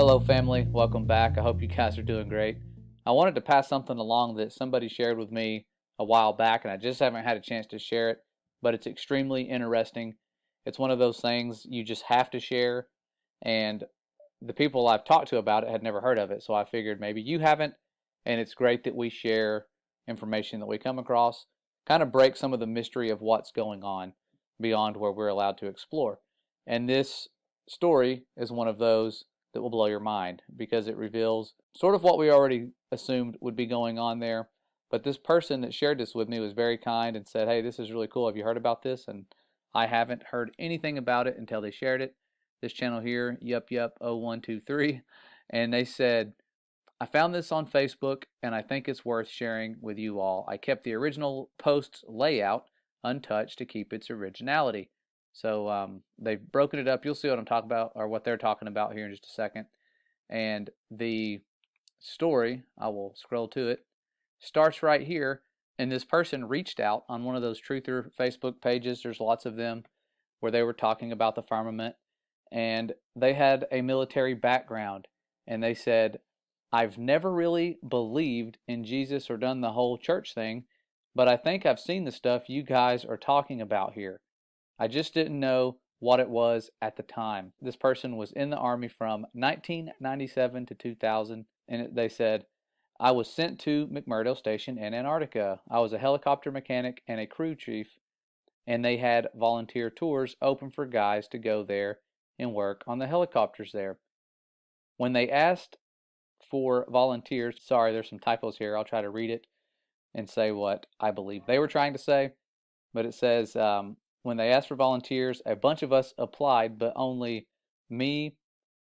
Hello family, welcome back. I hope you guys are doing great. I wanted to pass something along that somebody shared with me a while back and I just haven't had a chance to share it, but it's extremely interesting. It's one of those things you just have to share, and the people I've talked to about it had never heard of it, so I figured maybe you haven't, and it's great that we share information that we come across, kind of break some of the mystery of what's going on beyond where we're allowed to explore. And this story is one of those that will blow your mind because it reveals sort of what we already assumed would be going on there. But this person that shared this with me was very kind and said, "Hey, this is really cool. Have you heard about this?" And I haven't heard anything about it until they shared it. This channel here, Yup0123, and they said, "I found this on Facebook and I think it's worth sharing with you all. I kept the original post's layout untouched to keep its originality." So they've broken it up. You'll see what I'm talking about, or what they're talking about here in just a second. And the story, I will scroll to it, starts right here. And this person reached out on one of those truther Facebook pages. There's lots of them where they were talking about the firmament. And they had a military background. And they said, "I've never really believed in Jesus or done the whole church thing, but I think I've seen the stuff you guys are talking about here. I just didn't know what it was at the time." This person was in the Army from 1997 to 2000, and they said, "I was sent to McMurdo Station in Antarctica. I was a helicopter mechanic and a crew chief, and they had volunteer tours open for guys to go there and work on the helicopters there. When they asked for volunteers," sorry, there's some typos here. I'll try to read it and say what I believe they were trying to say. But it says, when they asked for volunteers, a bunch of us applied, but only me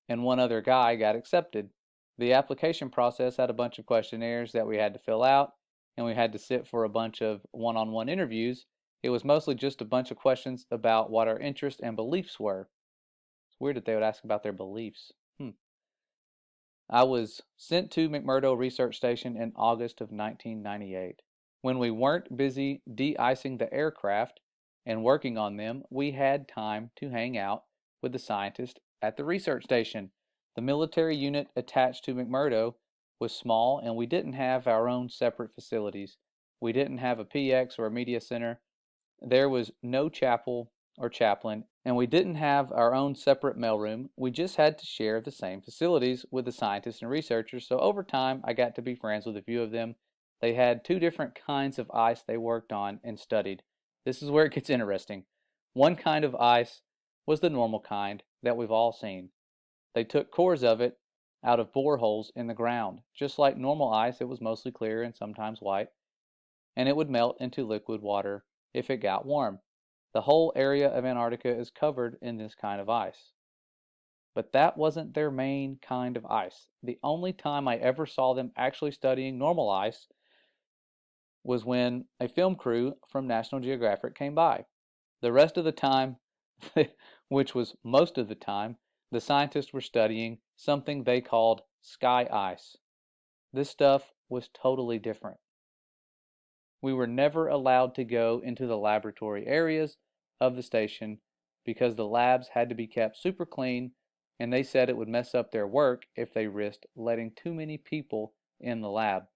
and one other guy got accepted. The application process had a bunch of questionnaires that we had to fill out, and we had to sit for a bunch of one-on-one interviews. It was mostly just a bunch of questions about what our interests and beliefs were." It's weird that they would ask about their beliefs. "I was sent to McMurdo Research Station in August of 1998. When we weren't busy de-icing the aircraft and working on them, we had time to hang out with the scientists at the research station. The military unit attached to McMurdo was small, and we didn't have our own separate facilities. We didn't have a PX or a media center. There was no chapel or chaplain, and we didn't have our own separate mailroom. We just had to share the same facilities with the scientists and researchers, so over time I got to be friends with a few of them. They had two different kinds of ice they worked on and studied. This is where it gets interesting. One kind of ice was the normal kind that we've all seen. They took cores of it out of boreholes in the ground. Just like normal ice, it was mostly clear and sometimes white, and it would melt into liquid water if it got warm. The whole area of Antarctica is covered in this kind of ice. But that wasn't their main kind of ice. The only time I ever saw them actually studying normal ice was when a film crew from National Geographic came by. The rest of the time, which was most of the time, the scientists were studying something they called sky ice. This stuff was totally different. We were never allowed to go into the laboratory areas of the station because the labs had to be kept super clean, and they said it would mess up their work if they risked letting too many people in the lab.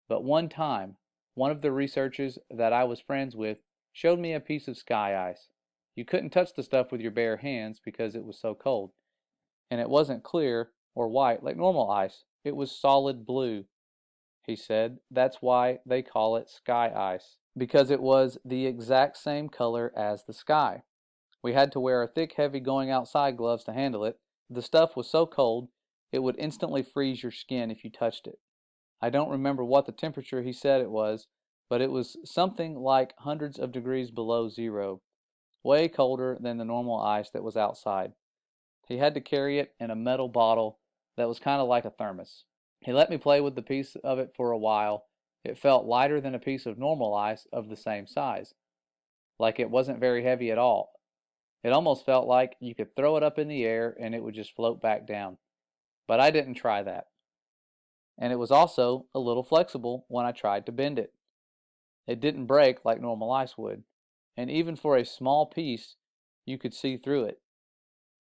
But one time, one of the researchers that I was friends with showed me a piece of sky ice. You couldn't touch the stuff with your bare hands because it was so cold. And it wasn't clear or white like normal ice. It was solid blue. He said that's why they call it sky ice, because it was the exact same color as the sky. We had to wear thick, heavy going outside gloves to handle it. The stuff was so cold, it would instantly freeze your skin if you touched it. I don't remember what the temperature he said it was, but it was something like hundreds of degrees below zero, way colder than the normal ice that was outside. He had to carry it in a metal bottle that was kind of like a thermos. He let me play with the piece of it for a while. It felt lighter than a piece of normal ice of the same size, like it wasn't very heavy at all. It almost felt like you could throw it up in the air and it would just float back down. But I didn't try that. And it was also a little flexible when I tried to bend it. It didn't break like normal ice would, and even for a small piece, you could see through it.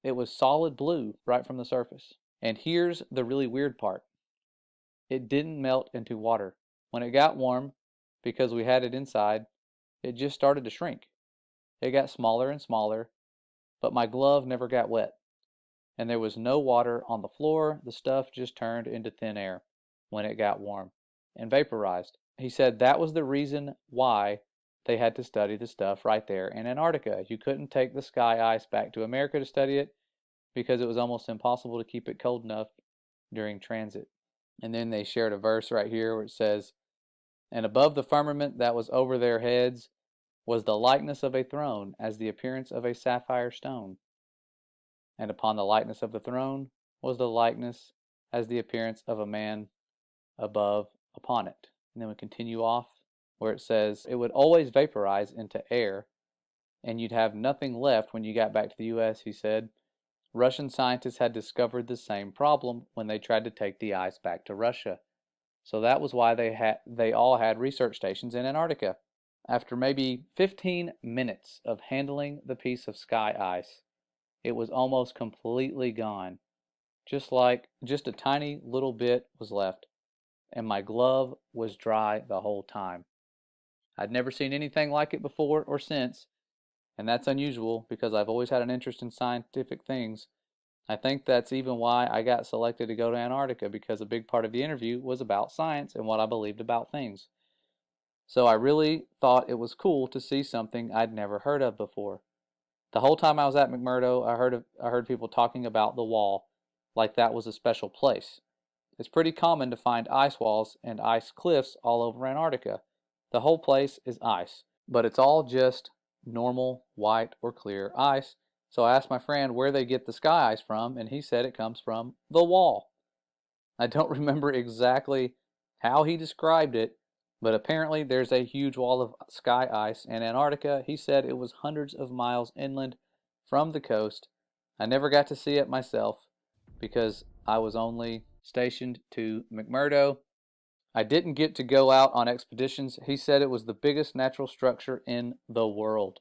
It was solid blue right from the surface. And here's the really weird part. It didn't melt into water. When it got warm, because we had it inside, it just started to shrink. It got smaller and smaller, but my glove never got wet. And there was no water on the floor. The stuff just turned into thin air when it got warm and vaporized. He said that was the reason why they had to study the stuff right there in Antarctica. You couldn't take the sky ice back to America to study it because it was almost impossible to keep it cold enough during transit. And then they shared a verse right here where it says, "And above the firmament that was over their heads was the likeness of a throne, as the appearance of a sapphire stone. And upon the likeness of the throne was the likeness as the appearance of a man above upon it." And then we continue off where it says, "It would always vaporize into air, and you'd have nothing left when you got back to the US," he said. Russian scientists had discovered the same problem when they tried to take the ice back to Russia. So that was why they all had research stations in Antarctica. After maybe 15 minutes of handling the piece of sky ice, it was almost completely gone. Just a tiny little bit was left, and my glove was dry the whole time. I'd never seen anything like it before or since, and that's unusual because I've always had an interest in scientific things. I think that's even why I got selected to go to Antarctica, because a big part of the interview was about science and what I believed about things. So I really thought it was cool to see something I'd never heard of before. The whole time I was at McMurdo, I heard people talking about the wall like that was a special place. It's pretty common to find ice walls and ice cliffs all over Antarctica. The whole place is ice, but it's all just normal white or clear ice. So I asked my friend where they get the sky ice from, and he said it comes from the wall. I don't remember exactly how he described it, but apparently there's a huge wall of sky ice in Antarctica. He said it was hundreds of miles inland from the coast. I never got to see it myself because I was only stationed to McMurdo. I didn't get to go out on expeditions. He said it was the biggest natural structure in the world.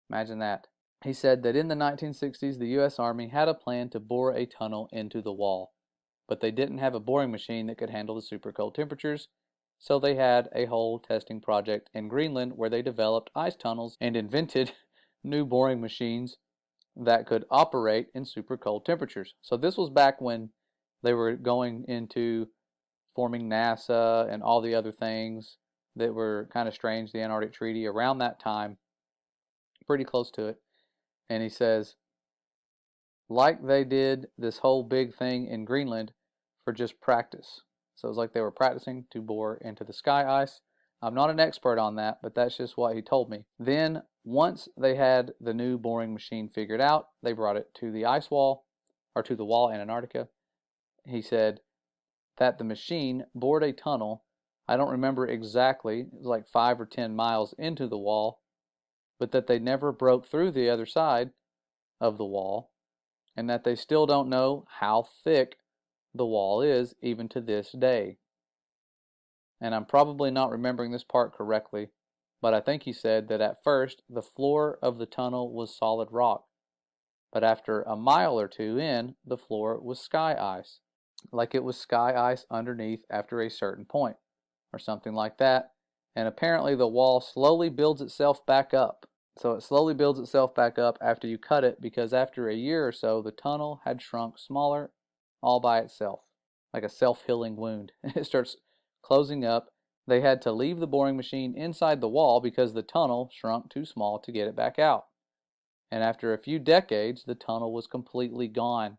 Imagine that. He said that in the 1960s, the U.S. Army had a plan to bore a tunnel into the wall, but they didn't have a boring machine that could handle the super cold temperatures, so they had a whole testing project in Greenland where they developed ice tunnels and invented new boring machines that could operate in super cold temperatures. So this was back when they were going into forming NASA and all the other things that were kind of strange, the Antarctic Treaty, around that time, pretty close to it. And he says, like they did this whole big thing in Greenland for just practice. So it was like they were practicing to bore into the sky ice. I'm not an expert on that, but that's just what he told me. Then, once they had the new boring machine figured out, they brought it to the ice wall, or to the wall in Antarctica. He said that the machine bored a tunnel. I don't remember exactly, it was like 5 or 10 miles into the wall, but that they never broke through the other side of the wall, and that they still don't know how thick the wall is even to this day. And I'm probably not remembering this part correctly, but I think he said that at first the floor of the tunnel was solid rock, but after a mile or two in, the floor was sky ice, like it was sky ice underneath after a certain point, or something like that. And apparently the wall slowly builds itself back up. So it slowly builds itself back up after you cut it, because after a year or so, the tunnel had shrunk smaller all by itself, like a self-healing wound. It starts closing up. They had to leave the boring machine inside the wall because the tunnel shrunk too small to get it back out. And after a few decades, the tunnel was completely gone,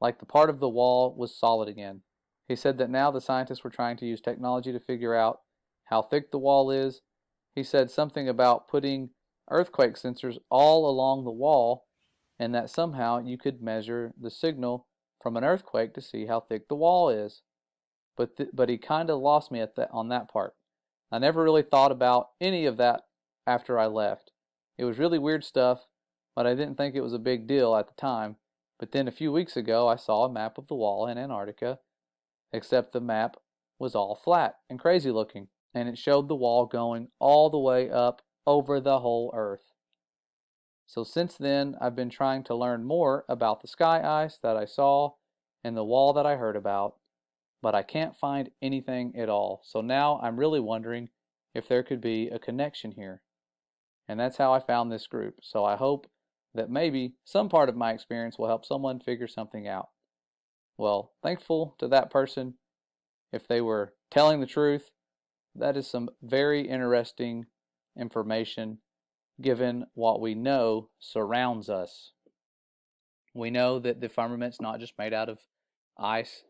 like the part of the wall was solid again. He said that now the scientists were trying to use technology to figure out how thick the wall is. He said something about putting earthquake sensors all along the wall, and that somehow you could measure the signal from an earthquake to see how thick the wall is. But he kind of lost me on that part. I never really thought about any of that after I left. It was really weird stuff, but I didn't think it was a big deal at the time. But then a few weeks ago, I saw a map of the wall in Antarctica, except the map was all flat and crazy looking, and it showed the wall going all the way up over the whole Earth. So since then, I've been trying to learn more about the sky ice that I saw and the wall that I heard about, but I can't find anything at all. So now I'm really wondering if there could be a connection here. And that's how I found this group. So I hope that maybe some part of my experience will help someone figure something out. Well, thankful to that person. If they were telling the truth, that is some very interesting information given what we know surrounds us. We know that the firmament's not just made out of ice.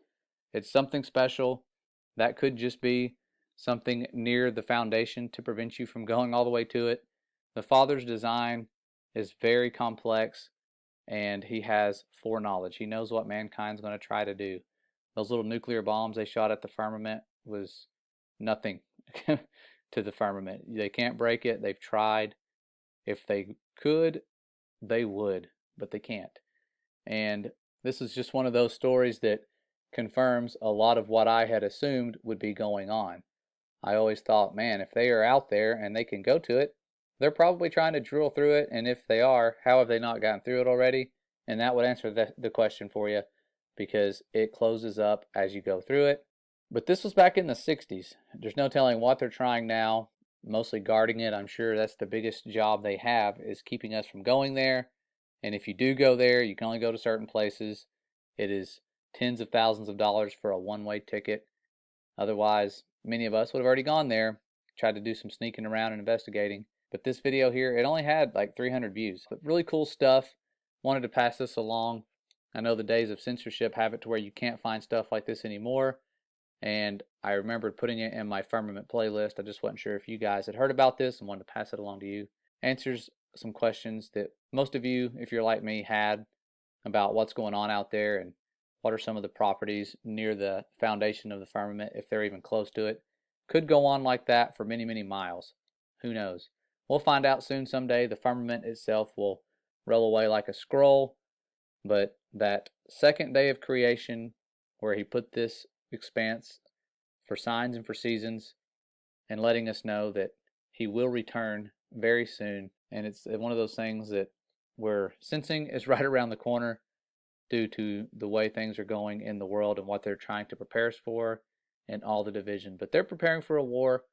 It's something special. That could just be something near the foundation to prevent you from going all the way to it. The Father's design is very complex, and he has foreknowledge. He knows what mankind's going to try to do. Those little nuclear bombs they shot at the firmament was nothing to the firmament. They can't break it. They've tried. If they could, they would, but they can't. And this is just one of those stories that confirms a lot of what I had assumed would be going on. I always thought, man, if they are out there and they can go to it, they're probably trying to drill through it. And if they are, how have they not gotten through it already? And that would answer the question for you, because it closes up as you go through it. But this was back in the 60s. There's no telling what they're trying now, mostly guarding it. I'm sure that's the biggest job they have, is keeping us from going there. And if you do go there, you can only go to certain places. It is tens of thousands of dollars for a one-way ticket. Otherwise, many of us would have already gone there, tried to do some sneaking around and investigating. But this video here, it only had like 300 views. But really cool stuff. Wanted to pass this along. I know the days of censorship have it to where you can't find stuff like this anymore. And I remembered putting it in my firmament playlist. I just wasn't sure if you guys had heard about this and wanted to pass it along to you. Answers some questions that most of you, if you're like me, had about what's going on out there and what are some of the properties near the foundation of the firmament, if they're even close to it. Could go on like that for many, many miles. Who knows? We'll find out soon someday. The firmament itself will roll away like a scroll, but that second day of creation, where he put this expanse for signs and for seasons, and letting us know that he will return very soon. And it's one of those things that we're sensing is right around the corner due to the way things are going in the world and what they're trying to prepare us for and all the division. But they're preparing for a war.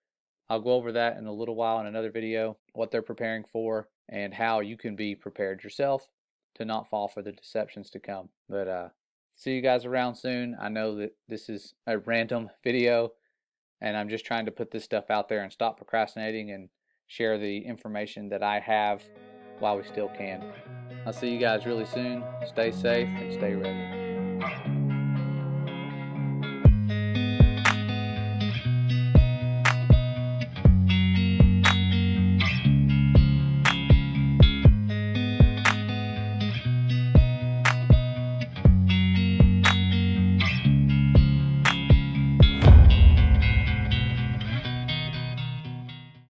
I'll go over that in a little while in another video, what they're preparing for and how you can be prepared yourself to not fall for the deceptions to come. But see you guys around soon. I know that this is a random video, and I'm just trying to put this stuff out there and stop procrastinating and share the information that I have while we still can. I'll see you guys really soon. Stay safe and stay ready.